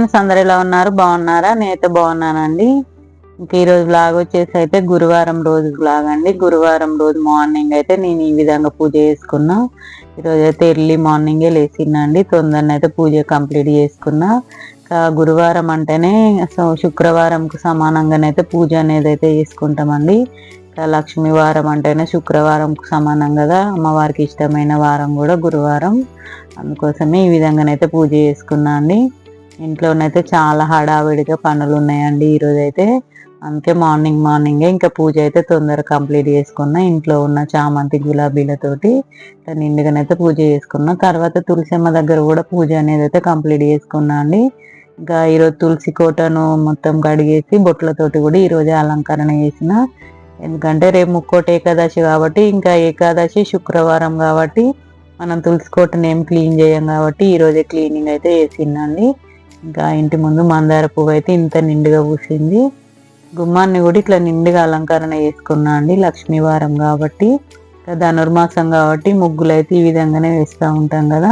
Friends, అందరు ఎలా ఉన్నారు? బాగున్నారా? నేనైతే బాగున్నానండి. ఇంక ఈరోజు బ్లాగ్ వచ్చేసి అయితే గురువారం రోజు బ్లాగ్ అండి. గురువారం రోజు మార్నింగ్ అయితే నేను ఈ విధంగా పూజ చేసుకున్నా. ఈరోజు అయితే ఎర్లీ మార్నింగే లేచిందండి. తొందరనైతే అయితే పూజ కంప్లీట్ చేసుకున్నా. గురువారం అంటేనే శుక్రవారంకు సమానంగానైతే పూజ అనేది అయితే చేసుకుంటామండి. లక్ష్మీ వారం అంటేనే శుక్రవారంకు సమానం కదా. అమ్మవారికి ఇష్టమైన వారం కూడా గురువారం. అందుకోసమే ఈ విధంగానైతే పూజ చేసుకున్నా అండి. ఇంట్లోనైతే చాలా హడావిడిగా పనులు ఉన్నాయండి ఈరోజు అయితే. అందుకే మార్నింగే ఇంకా పూజ అయితే తొందరగా కంప్లీట్ చేసుకున్నా. ఇంట్లో ఉన్న చామంతి గులాబీలతోటి నిండుగానైతే పూజ చేసుకున్నా. తర్వాత తులసమ్మ దగ్గర కూడా పూజ అనేది అయితే కంప్లీట్ చేసుకున్నా అండి. ఇంకా ఈరోజు తులసి కోటను మొత్తం కడిగేసి బొట్లతోటి కూడా ఈరోజే అలంకరణ చేసిన. ఎందుకంటే రేపు ముక్కోటి ఏకాదశి కాబట్టి, ఇంకా ఏకాదశి శుక్రవారం కాబట్టి మనం తులసి కోటను ఏం క్లీన్ చేయం కాబట్టి ఈరోజే క్లీనింగ్ అయితే చేసిందండి. ఇంకా ఇంటి ముందు మందార పువ్వు అయితే ఇంత నిండుగా పూసింది. గుమ్మాన్ని కూడా ఇట్లా నిండుగా అలంకరణ చేసుకున్నా అండి. లక్ష్మీవారం కాబట్టి, ధనుర్మాసం కాబట్టి ముగ్గులు అయితే ఈ విధంగానే వేస్తూ ఉంటాం కదా.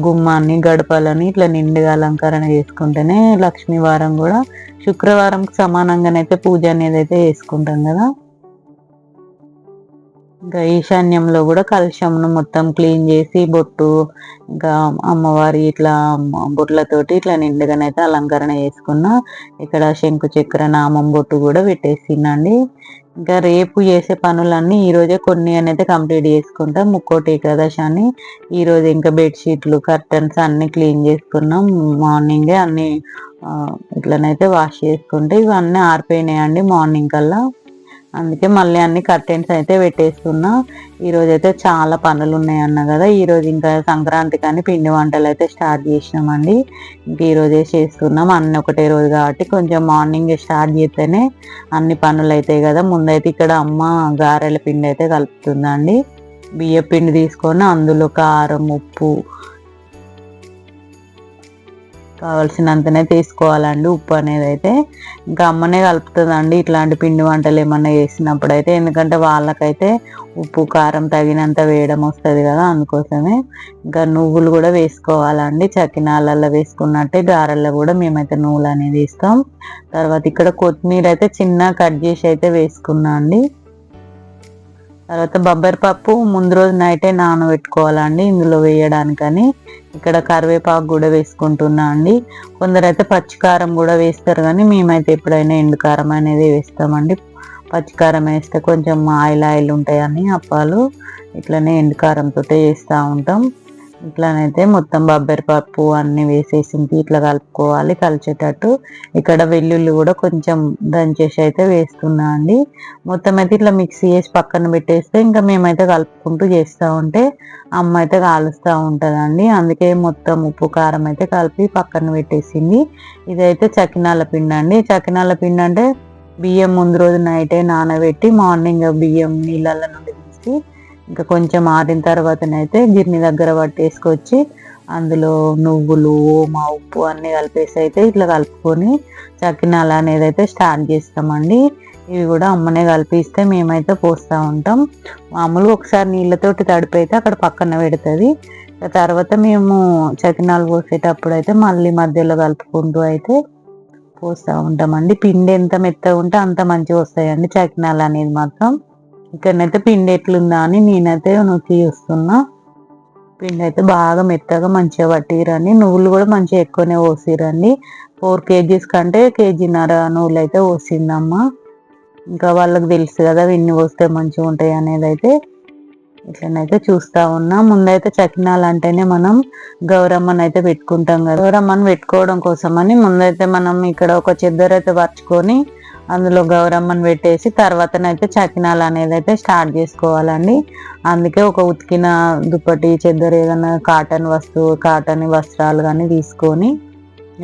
గుమ్మాన్ని గడపలని ఇట్లా నిండుగా అలంకరణ చేసుకుంటేనే లక్ష్మీవారం కూడా శుక్రవారంకి సమానంగానైతే పూజ అనేది అయితే చేసుకుంటాం కదా. ఇంకా ఈశాన్యంలో కూడా కలశంను మొత్తం క్లీన్ చేసి బొట్టు, ఇంకా అమ్మవారి ఇట్లా బొట్లతోటి ఇట్లా నిండుగానైతే అలంకరణ చేసుకున్నా. ఇక్కడ శంకు చక్ర నామం బొట్టు కూడా పెట్టేసిందండి. ఇంకా రేపు చేసే పనులన్నీ ఈరోజే కొన్ని అనేది కంప్లీట్ చేసుకుంటాం. ముక్కోటి ఏకాదశి అని ఈరోజు ఇంకా బెడ్షీట్లు కర్టన్స్ అన్ని క్లీన్ చేసుకున్నాం. మార్నింగే అన్ని ఇట్లనైతే వాష్ చేసుకుంటే ఇవన్నీ ఆరిపోయినాయండి మార్నింగ్ కల్లా. అందుకే మళ్ళీ అన్ని కర్టెన్స్ అయితే పెట్టేస్తున్నా. ఈరోజు అయితే చాలా పనులు ఉన్నాయన్న కదా. ఈరోజు ఇంకా సంక్రాంతి కానీ పిండి వంటలు అయితే స్టార్ట్ చేసినామండి. ఇంక ఈరోజే చేస్తున్నాం. అన్ని ఒకటే రోజు కాబట్టి కొంచెం మార్నింగ్ స్టార్ట్ చేస్తేనే అన్ని పనులు అవుతాయి కదా. ముందైతే ఇక్కడ అమ్మ గారెల పిండి అయితే కలుపుతుందండి. బియ్య పిండి తీసుకొని అందులో కారం, ఉప్పు కావాల్సినంతనే తీసుకోవాలండి. ఉప్పు అనేది అయితే ఇంకా అమ్మనే కలుపుతుందండి ఇట్లాంటి పిండి వంటలు ఏమన్నా చేసినప్పుడు అయితే. ఎందుకంటే వాళ్ళకైతే ఉప్పు కారం తగినంత వేయడం వస్తుంది కదా. అందుకోసమే ఇంకా నువ్వులు కూడా వేసుకోవాలండి. చకినాలలో వేసుకున్నట్టే గారెల్లో కూడా మేమైతే నువ్వులు అనేది వేస్తాం. తర్వాత ఇక్కడ కొత్తిమీర అయితే చిన్న కట్ చేసి అయితే వేసుకున్నా అండి. తర్వాత బొబ్బరి పప్పు ముందు రోజు నైటే నానబెట్టుకోవాలండి ఇందులో వేయడానికని. ఇక్కడ కరివేపాకు కూడా వేసుకుంటున్నా అండి. కొందరైతే పచ్చికారం కూడా వేస్తారు కానీ మేమైతే ఎప్పుడైనా ఎండుకారం అనేది వేస్తామండి. పచ్చికారం వేస్తే కొంచెం ఆయిల్ ఉంటాయని అప్పాలు ఇట్లనే ఎండుకారంతో వేస్తూ ఉంటాం. ఇట్లానైతే మొత్తం బొబ్బరి పప్పు అన్ని వేసేసి ఇట్లా కలుపుకోవాలి కలిసేటట్టు. ఇక్కడ వెల్లుల్లి కూడా కొంచెం దంచేసి అయితే వేస్తున్నా అండి. మొత్తం అయితే ఇట్లా మిక్సీ చేసి పక్కన పెట్టేస్తే ఇంకా మేమైతే కలుపుకుంటూ చేస్తూ ఉంటే అమ్మ అయితే కాలుస్తూ ఉంటుందండి. అందుకే మొత్తం ఉప్పు కారం అయితే కలిపి పక్కన పెట్టేసింది. ఇదైతే చకినాల పిండి అండి. చకినాల పిండి అంటే బియ్యం ముందు రోజు నైటే నానబెట్టి మార్నింగ్ బియ్యం నీళ్ళల్లో నుండి తీసి ఇంకా కొంచెం ఆరిన తర్వాతనైతే గిన్నె దగ్గర పట్టేసుకొచ్చి అందులో నువ్వులు, ఓమా, ఉప్పు అన్నీ కలిపేసి అయితే ఇట్లా కలుపుకొని చకినాలు అనేది అయితే స్టార్ట్ చేస్తామండి. ఇవి కూడా అమ్మనే కలిపిస్తే మేమైతే పోస్తూ ఉంటాం. మామూలుగా ఒకసారి నీళ్ళతోటి తడిపైతే అక్కడ పక్కన పెడుతుంది. తర్వాత మేము చకినాలు పోసేటప్పుడు అయితే మళ్ళీ మధ్యలో కలుపుకుంటూ అయితే పోస్తూ ఉంటామండి. పిండి ఎంత మెత్తగా ఉంటే అంత మంచిగా వస్తాయండి చకినాలు అనేది మాత్రం. ఇక్కడనైతే పిండి ఎట్లుందా అని నేనైతే నొక్కి చూస్తున్నా. పిండి అయితే బాగా మెత్తగా మంచిగా పట్టిరండి. నువ్వులు కూడా మంచిగా ఎక్కువనే పోసిరండి. 4 kgs కంటే 1.5 kg నువ్వులు అయితే పోసిందమ్మ. ఇంకా వాళ్ళకి తెలుసు కదా ఇన్ని పోస్తే మంచిగా ఉంటాయి అనేది అయితే ఇట్లనైతే చూస్తూ ఉన్నా. ముందైతే చకినాలు అంటేనే మనం గౌరమ్మని అయితే పెట్టుకుంటాం కదా. గౌరమ్మని పెట్టుకోవడం కోసమని ముందైతే మనం ఇక్కడ ఒక చెద్దరు అయితే పరుచుకొని అందులో గౌరమ్మని పెట్టేసి తర్వాతనైతే చకినాలు అనేది అయితే స్టార్ట్ చేసుకోవాలండి. అందుకే ఒక ఉతికిన దుప్పటి, చెద్దరు ఏదైనా కాటన్ వస్త్రాలు కానీ తీసుకొని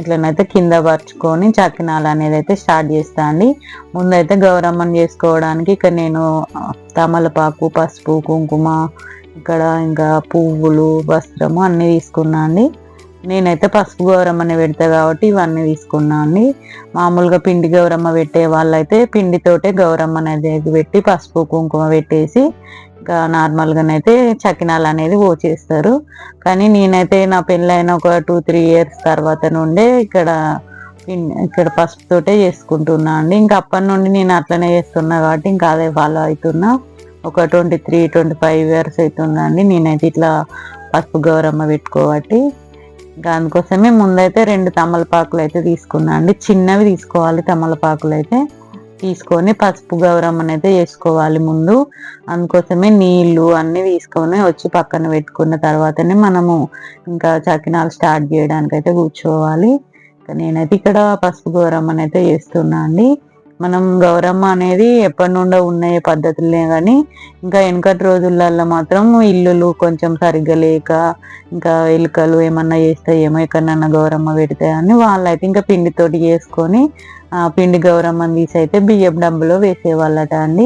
ఇట్లనైతే కింద పరుచుకొని చకినాలు అనేది అయితే స్టార్ట్ చేస్తా అండి. ముందైతే గౌరమ్మని చేసుకోవడానికి ఇక్కడ నేను తమలపాకు, పసుపు, కుంకుమ, ఇక్కడ ఇంకా పువ్వులు, వస్త్రము అన్నీ తీసుకున్నా అండి. నేనైతే పసుపు గౌరమ్మని పెడతా కాబట్టి ఇవన్నీ తీసుకున్నా అండి. మామూలుగా పిండి గౌరమ్మ పెట్టే వాళ్ళైతే పిండితోటే గౌరమ్మ అనేది పెట్టి పసుపు కుంకుమ పెట్టేసి ఇంకా నార్మల్గానైతే చకినాలు అనేది పోచేస్తారు. కానీ నేనైతే నా పెళ్ళైన ఒక 2-3 ఇయర్స్ తర్వాత నుండే ఇక్కడ పసుపుతోటే చేసుకుంటున్నా అండి. ఇంకా అప్పటి నుండి నేను అట్లనే చేస్తున్నా కాబట్టి ఇంకా అదే ఫాలో అవుతున్నా. ఒక 23-25 ఇయర్స్ అవుతుందండి నేనైతే ఇట్లా పసుపు గౌరమ్మ పెట్టుకోబట్టి. ఇంకా అందుకోసమే ముందైతే 2 తమలపాకులు అయితే తీసుకున్నా అండి. చిన్నవి తీసుకోవాలి తమలపాకులు అయితే తీసుకొని పసుపు గౌరమ్మని అయితే చేసుకోవాలి ముందు. అందుకోసమే నీళ్లు అన్నీ తీసుకొని వచ్చి పక్కన పెట్టుకున్న తర్వాతనే మనము ఇంకా చకినాలు స్టార్ట్ చేయడానికి అయితే కూర్చోవాలి. నేనైతే ఇక్కడ పసుపు గౌరమ్మని అయితే చేస్తున్నా అండి. మనం గౌరమ్మ అనేది ఎప్పటి నుండో ఉన్నాయి పద్ధతులే కానీ ఇంకా వెనకటి రోజులలో మాత్రం ఇల్లులు కొంచెం సరిగ్గా లేక ఇంకా ఎలుకలు ఏమన్నా చేస్తాయేమో ఎక్కడన్నా గౌరమ్మ పెడితే అని వాళ్ళైతే ఇంకా పిండితోటి చేసుకొని పిండి గౌరమ్మని తీసి అయితే బియ్యం డబ్బులో వేసేవాళ్ళట అండి.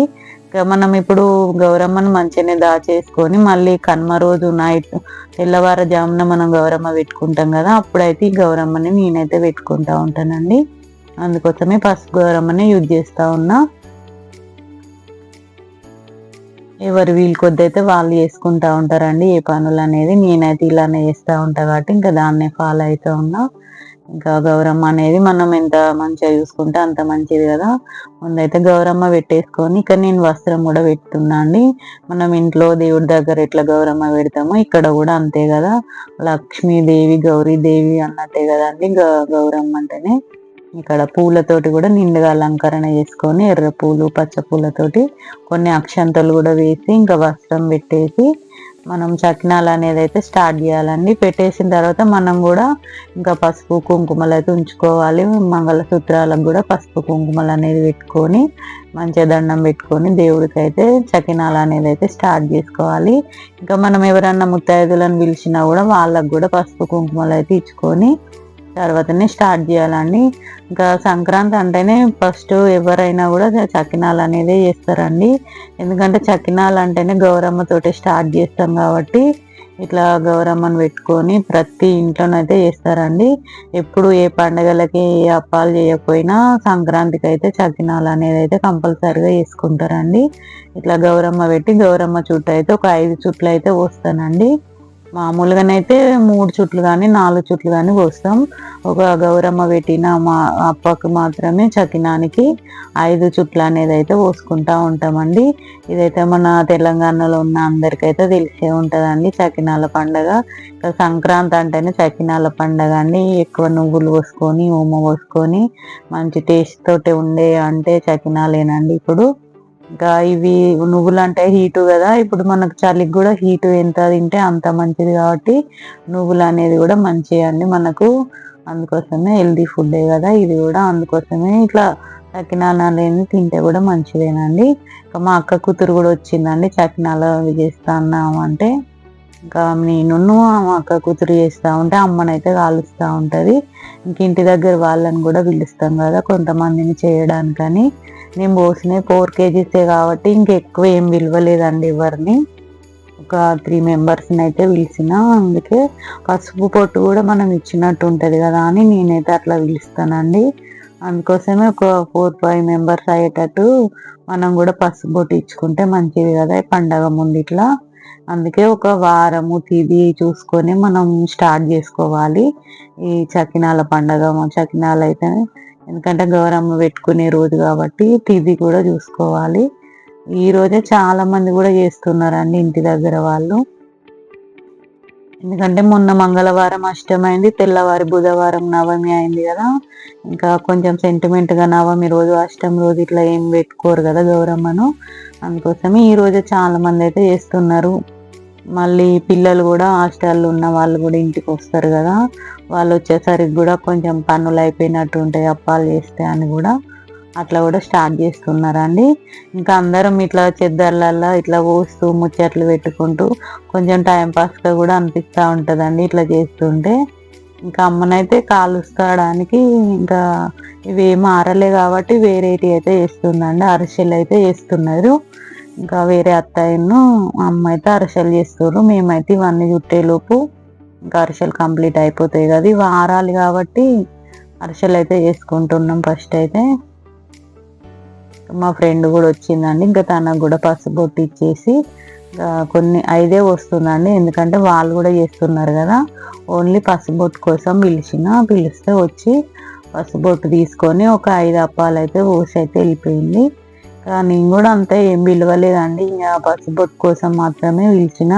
మనం ఇప్పుడు గౌరమ్మను మంచిగానే దాచేసుకొని మళ్ళీ కనుమ రోజు నైట్ తెల్లవారుజామున మనం గౌరమ్మ పెట్టుకుంటాం కదా, అప్పుడైతే ఈ గౌరమ్మని నేనైతే పెట్టుకుంటా ఉంటానండి. అందుకోసమే పసుపు గౌరమ్మని యూజ్ చేస్తూ ఉన్నా. ఎవరు వీలు కొద్ది అయితే వాళ్ళు చేసుకుంటూ ఉంటారండి ఏ పనులు అనేది. నేనైతే ఇలానే చేస్తూ ఉంటా కాబట్టి ఇంకా దాన్నే ఫాలో అవుతూ ఉన్నా. ఇంకా గౌరమ్మ అనేది మనం ఎంత మంచిగా చూసుకుంటే అంత మంచిది కదా. ముందైతే గౌరమ్మ పెట్టేసుకొని ఇక్కడ నేను వస్త్రం కూడా పెడుతున్నా అండి. మనం ఇంట్లో దేవుడి దగ్గర ఎట్లా గౌరమ్మ పెడతామో ఇక్కడ కూడా అంతే కదా. లక్ష్మీదేవి గౌరీదేవి అన్నట్టే కదండి గౌరమ్మ అంటేనే. ఇక్కడ పూలతోటి కూడా నిండుగా అలంకరణ చేసుకొని ఎర్ర పూలు పచ్చ పూలతోటి కొన్ని అక్షంతలు కూడా వేసి ఇంకా వస్త్రం పెట్టేసి మనం చకినాలు అనేది అయితే స్టార్ట్ చేయాలండి. పెట్టేసిన తర్వాత మనం కూడా ఇంకా పసుపు కుంకుమలు అయితే ఉంచుకోవాలి. మంగళసూత్రాలకు కూడా పసుపు కుంకుమలు అనేది పెట్టుకొని మంచిగా దండం పెట్టుకొని దేవుడికి అయితే చకినాలు అనేది అయితే స్టార్ట్ చేసుకోవాలి. ఇంకా మనం ఎవరన్నా ముత్తైదులను పిలిచినా కూడా వాళ్ళకు కూడా పసుపు కుంకుమలు అయితే ఇచ్చుకొని తర్వాతనే స్టార్ట్ చేయాలండి. ఇంకా సంక్రాంతి అంటేనే ఫస్ట్ ఎవరైనా కూడా చకినాలు అనేది చేస్తారండి. ఎందుకంటే చకినాలు అంటేనే గౌరమ్మతోటి స్టార్ట్ చేస్తాం కాబట్టి ఇట్లా గౌరమ్మను పెట్టుకొని ప్రతి ఇంట్లోనైతే చేస్తారండి. ఎప్పుడు ఏ పండుగలకి ఏ అప్పాలు చేయకపోయినా సంక్రాంతికి అయితే చకినాలు అనేది అయితే కంపల్సరీగా చేసుకుంటారండి. ఇట్లా గౌరమ్మ పెట్టి గౌరమ్మ చుట్టూ అయితే ఒక 5 చుట్లు అయితే పోస్తానండి. మామూలుగానైతే 3 చుట్లు కానీ 4 చుట్లు కానీ పోస్తాం. ఒక గౌరమ్మ పెట్టిన అప్పకు మాత్రమే చకినానికి 5 చుట్లు అనేది అయితే పోసుకుంటా ఉంటామండి. ఇదైతే మన తెలంగాణలో ఉన్న అందరికైతే తెలిసే ఉంటుందండి చకినాల పండగ. సంక్రాంతి అంటేనే చకినాల పండగ అండి. ఎక్కువ నువ్వులు పోసుకొని ఓమ పోసుకొని మంచి టేస్ట్ తోటి ఉండే అంటే చకినాలేనండి. ఇప్పుడు ఇంకా ఇవి నువ్వులు అంటే హీటు కదా, ఇప్పుడు మనకు చలికి కూడా హీటు ఎంత తింటే అంత మంచిది కాబట్టి నువ్వులు అనేది కూడా మంచిగా అండి మనకు. అందుకోసమే హెల్దీ ఫుడ్డే కదా ఇది కూడా. అందుకోసమే ఇట్లా చకినాలు అనేది తింటే కూడా మంచిదేనండి. ఇంకా మా అక్క కూతురు కూడా వచ్చిందండి చకినాలు చేస్తా అన్నాము అంటే ఇంకా నేను మా అక్క కూతురు చేస్తూ ఉంటే అమ్మనైతే కాలుస్తూ ఉంటుంది. ఇంక ఇంటి దగ్గర వాళ్ళని కూడా పిలుస్తాం కదా కొంతమందిని చేయడానికని. నేను పోసినవి 4 kgs కాబట్టి ఇంకెక్కువ ఏం విలువలేదండి ఎవరిని. ఒక 3 మెంబర్స్ని అయితే పిలిచిన. అందుకే పసుపు పొట్టు కూడా మనం ఇచ్చినట్టు ఉంటుంది కదా అని నేనైతే అట్లా పిలుస్తానండి. అందుకోసమే ఒక 4-5 మెంబర్స్ అయ్యేటట్టు మనం కూడా పసుపు పొట్టు ఇచ్చుకుంటే మంచిది కదా పండగ ముందు ఇట్లా. అందుకే ఒక వారము తిది చూసుకొని మనం స్టార్ట్ చేసుకోవాలి ఈ చకినాల పండగ. చకినాలు అయితే ఎందుకంటే గౌరమ్మ పెట్టుకునే రోజు కాబట్టి తిది కూడా చూసుకోవాలి. ఈ రోజే చాలా మంది కూడా చేస్తున్నారండి ఇంటి దగ్గర వాళ్ళు. ఎందుకంటే మొన్న మంగళవారం అష్టమైంది, తెల్లవారి బుధవారం నవమి అయింది కదా. ఇంకా కొంచెం సెంటిమెంట్గా నవమి రోజు అష్టమి రోజు ఇట్లా ఏం పెట్టుకోరు కదా గౌరమ్మను. అందుకోసమే ఈ రోజే చాలా మంది అయితే చేస్తున్నారు. మళ్ళీ పిల్లలు కూడా హాస్టల్లో ఉన్న వాళ్ళు కూడా ఇంటికి వస్తారు కదా, వాళ్ళు వచ్చేసరికి కూడా కొంచెం పనులు అయిపోయినట్టు ఉంటాయి అప్పాలు చేస్తే అని కూడా అట్లా కూడా స్టార్ట్ చేస్తున్నారండి. ఇంకా అందరం ఇట్లా చెద్దర్లల్లో ఇట్లా పోస్తూ ముచ్చట్లు పెట్టుకుంటూ కొంచెం టైంపాస్గా కూడా అనిపిస్తూ ఉంటుందండి ఇట్లా చేస్తుంటే. ఇంకా అమ్మనైతే కాలుస్తాడానికి ఇంకా ఇవేం ఆరలే కాబట్టి వేరేటి అయితే చేస్తుందండి. అరిసెలు అయితే చేస్తున్నారు. ఇంకా వేరే అత్తయ్యను అమ్మ అయితే అరిసెలు చేస్తారు. మేమైతే ఇవన్నీ చుట్టేలోపు ఇంకా అరిసెలు కంప్లీట్ అయిపోతాయి కదా, వారాలు కాబట్టి అరిసెలు అయితే చేసుకుంటున్నాం. ఫస్ట్ అయితే మా ఫ్రెండ్ కూడా వచ్చిందండి, ఇంకా తనకు కూడా పసుబొట్టు ఇచ్చేసి కొన్ని 5 వస్తుందండి, ఎందుకంటే వాళ్ళు కూడా చేస్తున్నారు కదా. ఓన్లీ పసుబొట్టు కోసం పిలిస్తే వచ్చి పసుబొట్టు తీసుకొని ఒక 5 అప్పాలు అయితే పోసి అయితే వెళ్ళిపోయింది. నేను కూడా అంతా ఏం పిలవలేదండి, ఇంకా పసుబొట్టు కోసం మాత్రమే పిలిచిన.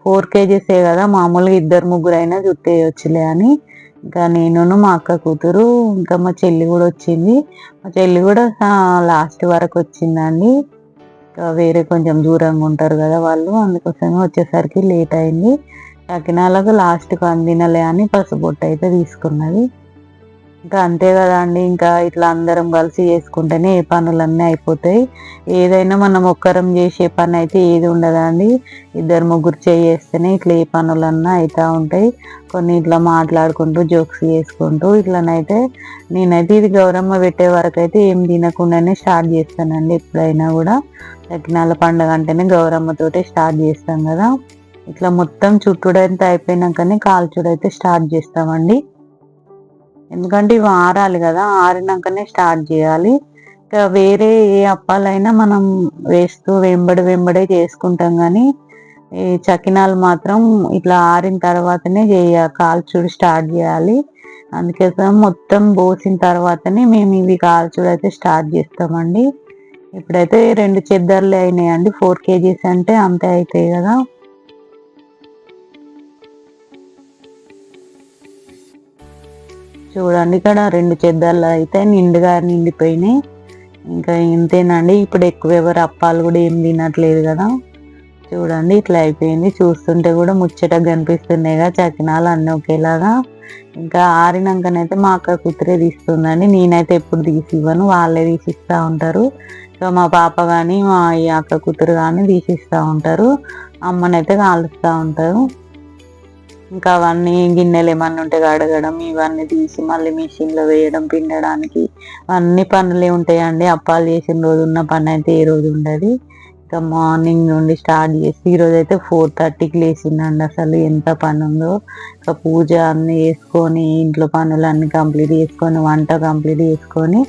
4 kgs కదా, మామూలుగా 2-3 అయినా చుట్టేయచ్చులే అని. ఇంకా నేను మా అక్క కూతురు ఇంకా మా చెల్లి కూడా వచ్చింది. మా చెల్లి కూడా లాస్ట్ వరకు వచ్చిందండి, ఇంకా వేరే కొంచెం దూరంగా ఉంటారు కదా వాళ్ళు, అందుకోసమే వచ్చేసరికి లేట్ అయింది. సకినాలకు లాస్ట్కి అందినలే అని పసుబొట్టు అయితే తీసుకున్నది. ఇంకా అంతే కదా అండి, ఇంకా ఇట్లా అందరం కలిసి చేసుకుంటేనే ఏ పనులన్నీ అయిపోతాయి. ఏదైనా మనం ఒక్కరం చేసే పని అయితే ఏది ఉండదండి, 2-3 చేస్తేనే ఇట్లా ఏ పనులన్నా అవుతూ ఉంటాయి. కొన్ని ఇట్లా మాట్లాడుకుంటూ జోక్స్ చేసుకుంటూ ఇట్లనైతే నేనైతే ఇది గౌరమ్మ పెట్టే వరకు అయితే ఏం తినకుండానే స్టార్ట్ చేస్తానండి. ఎప్పుడైనా కూడా సకినాల పండుగ అంటేనే గౌరమ్మతోటే స్టార్ట్ చేస్తాం కదా. ఇట్లా మొత్తం చుట్టుడంతా అయిపోయినాకనే కాల్చుడైతే స్టార్ట్ చేస్తామండి, ఎందుకంటే ఇవి ఆరాలి కదా, ఆరినాకనే స్టార్ట్ చేయాలి. ఇంకా వేరే ఏ అప్పాలైనా మనం వేస్తూ వెంబడే చేసుకుంటాం, కానీ ఈ చకినాలు మాత్రం ఇట్లా ఆరిన తర్వాతనే కాల్చుడు స్టార్ట్ చేయాలి. అందుకోసం మొత్తం పోసిన తర్వాతనే మేము ఇవి కాల్చుడు అయితే స్టార్ట్ చేస్తామండి. ఇప్పుడైతే 2 చెద్దర్లే అయినాయండి, 4 kgs అంటే అంతే అవుతాయి కదా. చూడండి ఇక్కడ 2 చెద్దర్లు అయితే నిండుగా నిండిపోయినాయి. ఇంకా ఇంతేనండి, ఇప్పుడు ఎక్కువ ఎవరు అప్పాలు కూడా ఏం తినట్లేదు కదా. చూడండి ఇట్లా అయిపోయింది, చూస్తుంటే కూడా ముచ్చటగా కనిపిస్తున్నాయి కదా చకినాలు అన్నీ ఒకేలాగా. ఇంకా ఆరినాకనైతే మా అక్క కూతురే తీస్తుందండి, నేనైతే ఎప్పుడు తీసి ఇవ్వను, వాళ్ళే తీసిస్తూ ఉంటారు. ఇంకా మా పాప కానీ మా ఈ అక్క కూతురు కానీ తీసిస్తూ ఉంటారు, అమ్మనైతే కాలుస్తూ ఉంటారు. ఇంకా అవన్నీ గిన్నెలు ఏమన్నా ఉంటే కడగడం, ఇవన్నీ తీసి మళ్ళీ మిషన్లో వేయడం, పిండడానికి అన్ని పనులే ఉంటాయండి. అప్పాలు చేసిన రోజు ఉన్న పని అయితే ఏ రోజు ఉండదు. ఇంకా మార్నింగ్ నుండి స్టార్ట్ చేసి ఈరోజు అయితే 4:30కి లేచిందండి. అసలు ఎంత పని ఉందో, ఇంకా పూజ అన్నీ చేసుకొని ఇంట్లో పనులు అన్నీ కంప్లీట్ చేసుకొని వంట కంప్లీట్ చేసుకొని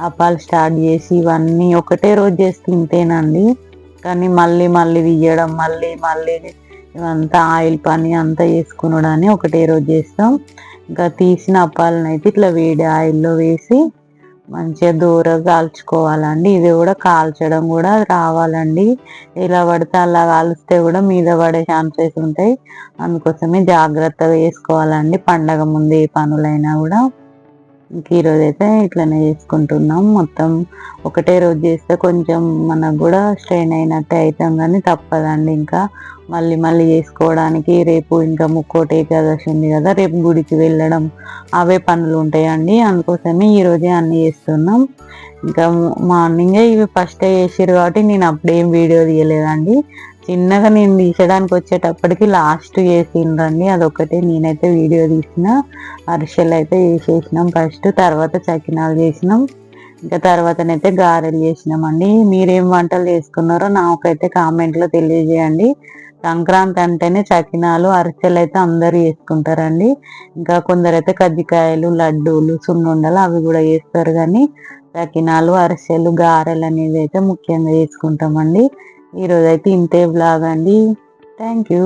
అప్పాలు స్టార్ట్ చేసి ఇవన్నీ ఒకటే రోజు చేస్తే ఇంతేనండి, కానీ మళ్ళీ తీయడం మళ్ళీ ఇవంతా ఆయిల్ పని అంతా చేసుకున్నాడని ఒకటే రోజు చేస్తాం. ఇంకా తీసిన అప్పాలను అయితే ఇట్లా వేడి ఆయిల్లో వేసి మంచిగా దూరగా కాల్చుకోవాలండి. ఇది కూడా కాల్చడం కూడా రావాలండి, ఇలా పడితే అలా కాలుస్తే కూడా మీద పడే ఛాన్సెస్ ఉంటాయి. అందుకోసమే జాగ్రత్తగా చేసుకోవాలండి పండగ ముందు ఏ పనులైనా కూడా. ఇంక ఈరోజు అయితే ఇట్లనే చేసుకుంటున్నాం. మొత్తం ఒకటే రోజు చేస్తే కొంచెం మనకు కూడా స్ట్రెయిన్ అయినట్టే అవుతాం, కానీ తప్పదండి. ఇంకా మళ్ళీ చేసుకోవడానికి రేపు ఇంకా ముక్కోటి ఏకాదశి ఉంది కదా, రేపు గుడికి వెళ్ళడం అవే పనులు ఉంటాయండి. అందుకోసమే ఈరోజే అన్నీ చేస్తున్నాం. ఇంకా మార్నింగే ఇవి ఫస్ట్ చేసారు కాబట్టి నేను అప్పుడేం వీడియో తీయలేదండి, చిన్నగా నేను తీసడానికి వచ్చేటప్పటికి లాస్ట్ చేసిండ్రండి, అదొకటే నేనైతే వీడియో తీసిన. అరిసెలు అయితే చేసేసినాం ఫస్ట్, తర్వాత చకినాలు చేసినాం, ఇంకా తర్వాతనైతే గారెలు చేసినామండి. మీరేం వంటలు చేసుకున్నారో నాకైతే కామెంట్లో తెలియజేయండి. సంక్రాంతి అంటేనే చకినాలు అరిసెలు అయితే అందరూ చేసుకుంటారండి. ఇంకా కొందరైతే కజ్జికాయలు, లడ్డూలు, సున్నుండలు అవి కూడా చేస్తారు, కానీ చకినాలు, అరిసెలు, గారెలు అనేది అయితే ముఖ్యంగా చేసుకుంటామండి. ఈరోజు అయితే ఇంతే బ్లాగ్ అండి. Thank you.